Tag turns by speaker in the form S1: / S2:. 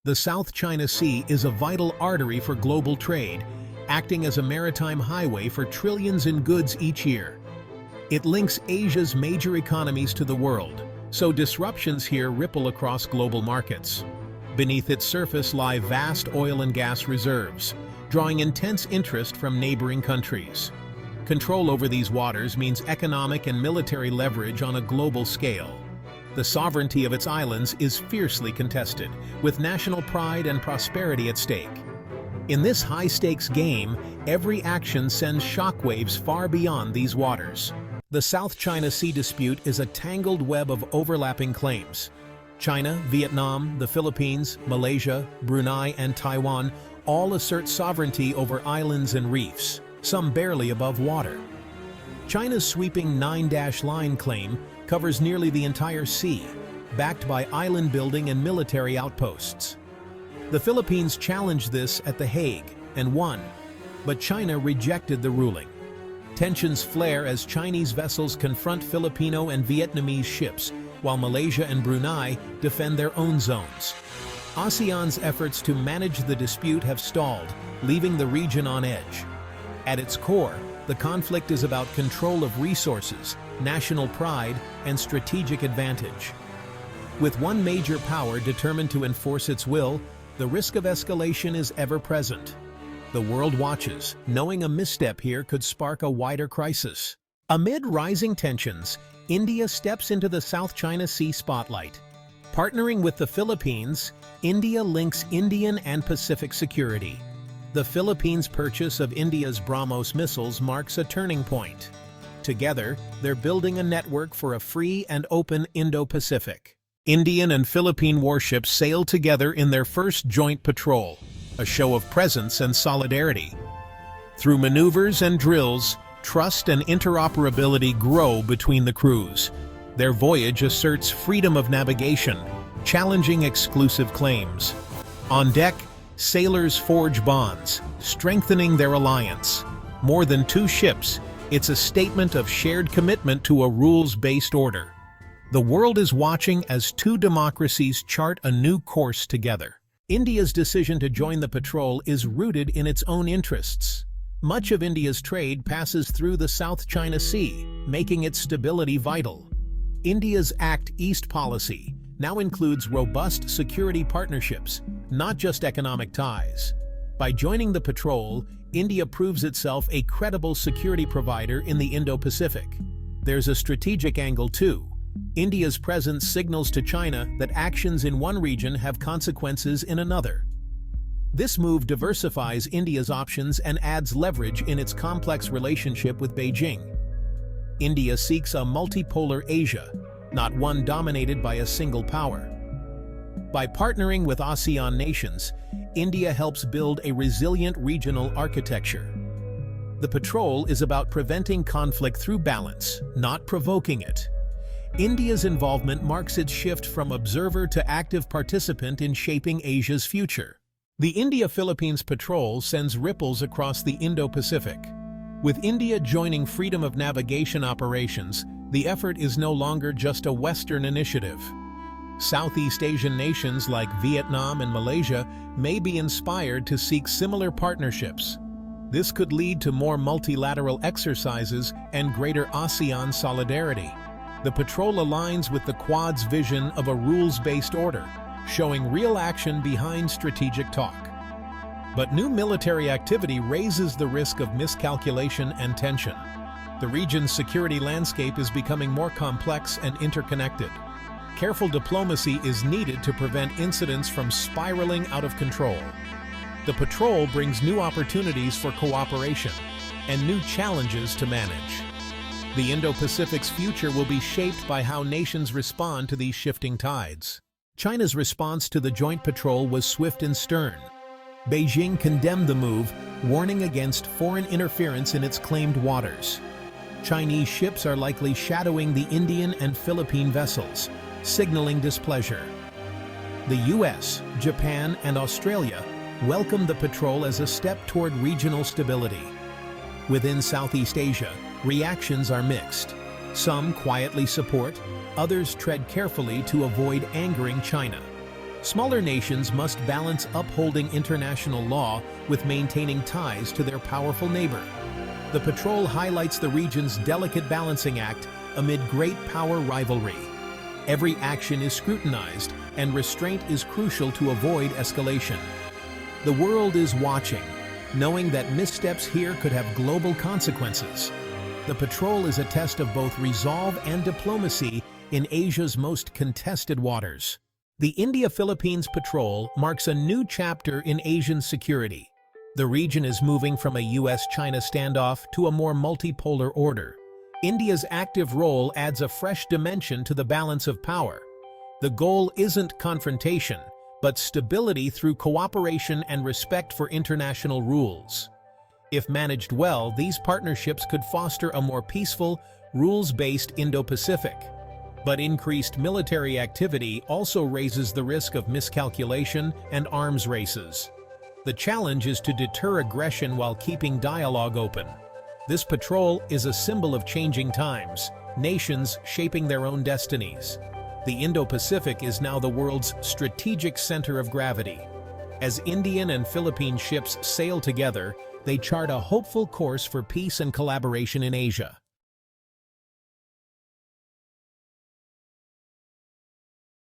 S1: The South China Sea is a vital artery for global trade, acting as a maritime highway for trillions in goods each year. It links Asia's major economies to the world, so disruptions here ripple across global markets. Beneath its surface lie vast oil and gas reserves, drawing intense interest from neighboring countries. Control over these waters means economic and military leverage on a global scale. The sovereignty of its islands is fiercely contested, with national pride and prosperity at stake. In this high-stakes game, every action sends shockwaves far beyond these waters. The South China Sea dispute is a tangled web of overlapping claims. China, Vietnam, the Philippines, Malaysia, Brunei, and Taiwan all assert sovereignty over islands and reefs, some barely above water. China's sweeping 9-line claim covers nearly the entire sea, backed by island building and military outposts. The Philippines challenged this at The Hague and won, but China rejected the ruling. Tensions flare as Chinese vessels confront Filipino and Vietnamese ships, while Malaysia and Brunei defend their own zones. ASEAN's efforts to manage the dispute have stalled, leaving the region on edge. At its core, the conflict is about control of resources, national pride, and strategic advantage. With one major power determined to enforce its will, the risk of escalation is ever present. The world watches, knowing a misstep here could spark a wider crisis. Amid rising tensions, India steps into the South China Sea spotlight. Partnering with the Philippines, India links Indian and Pacific security. The Philippines' purchase of India's BrahMos missiles marks a turning point. Together, they're building a network for a free and open Indo-Pacific. Indian and Philippine warships sail together in their first joint patrol, a show of presence and solidarity. Through maneuvers and drills, trust and interoperability grow between the crews. Their voyage asserts freedom of navigation, challenging exclusive claims. On deck, sailors forge bonds, strengthening their alliance. More than two ships, it's a statement of shared commitment to a rules-based order. The world is watching as two democracies chart a new course together. India's decision to join the patrol is rooted in its own interests. Much of India's trade passes through the South China Sea, making its stability vital. India's Act East policy now includes robust security partnerships, not just economic ties. By joining the patrol, India proves itself a credible security provider in the Indo-Pacific. There's a strategic angle too. India's presence signals to China that actions in one region have consequences in another. This move diversifies India's options and adds leverage in its complex relationship with Beijing. India seeks a multipolar Asia, not one dominated by a single power. By partnering with ASEAN nations, India helps build a resilient regional architecture. The patrol is about preventing conflict through balance, not provoking it. India's involvement marks its shift from observer to active participant in shaping Asia's future. The India-Philippines patrol sends ripples across the Indo-Pacific. With India joining freedom of navigation operations, the effort is no longer just a Western initiative. Southeast Asian nations like Vietnam and Malaysia may be inspired to seek similar partnerships. This could lead to more multilateral exercises and greater ASEAN solidarity. The patrol aligns with the Quad's vision of a rules-based order, showing real action behind strategic talk. But new military activity raises the risk of miscalculation and tension. The region's security landscape is becoming more complex and interconnected. Careful diplomacy is needed to prevent incidents from spiraling out of control. The patrol brings new opportunities for cooperation and new challenges to manage. The Indo-Pacific's future will be shaped by how nations respond to these shifting tides. China's response to the joint patrol was swift and stern. Beijing condemned the move, warning against foreign interference in its claimed waters. Chinese ships are likely shadowing the Indian and Philippine vessels, signaling displeasure. The US, Japan, and Australia welcomed the patrol as a step toward regional stability. Within Southeast Asia, reactions are mixed. Some quietly support, others tread carefully to avoid angering China. Smaller nations must balance upholding international law with maintaining ties to their powerful neighbor. The patrol highlights the region's delicate balancing act amid great power rivalry. Every action is scrutinized, and restraint is crucial to avoid escalation. The world is watching, knowing that missteps here could have global consequences. The patrol is a test of both resolve and diplomacy in Asia's most contested waters. The India-Philippines patrol marks a new chapter in Asian security. The region is moving from a US-China standoff to a more multipolar order. India's active role adds a fresh dimension to the balance of power. The goal isn't confrontation, but stability through cooperation and respect for international rules. If managed well, these partnerships could foster a more peaceful, rules-based Indo-Pacific. But increased military activity also raises the risk of miscalculation and arms races. The challenge is to deter aggression while keeping dialogue open. This patrol is a symbol of changing times, nations shaping their own destinies. The Indo-Pacific is now the world's strategic center of gravity. As Indian and Philippine ships sail together, they chart a hopeful course for peace and collaboration in Asia.